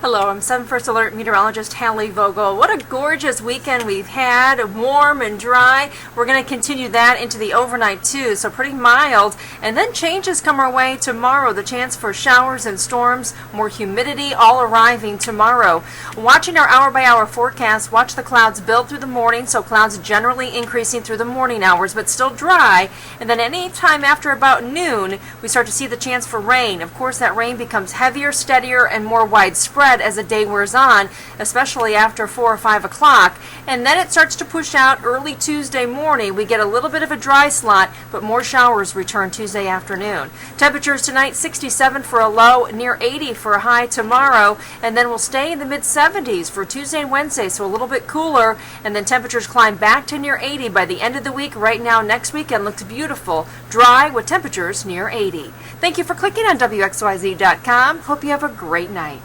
Hello, I'm 7 First Alert meteorologist Hallie Vogel. What a gorgeous weekend we've had, warm and dry. We're going to continue that into the overnight too, so pretty mild. And then changes come our way tomorrow, the chance for showers and storms, more humidity, all arriving tomorrow. Watching our hour-by-hour forecast, watch the clouds build through the morning, so clouds generally increasing through the morning hours, but still dry. And then any time after about noon, we start to see the chance for rain. Of course, that rain becomes heavier, steadier, and more widespread as the day wears on, especially after 4 or 5 o'clock. And then it starts to push out early Tuesday morning. We get a little bit of a dry slot, but more showers return Tuesday afternoon. Temperatures tonight, 67 for a low, near 80 for a high tomorrow, and then we'll stay in the mid-70s for Tuesday and Wednesday, so a little bit cooler, and then temperatures climb back to near 80 by the end of the week. Right now, next weekend looks beautiful, dry with temperatures near 80. Thank you for clicking on WXYZ.com. Hope you have a great night.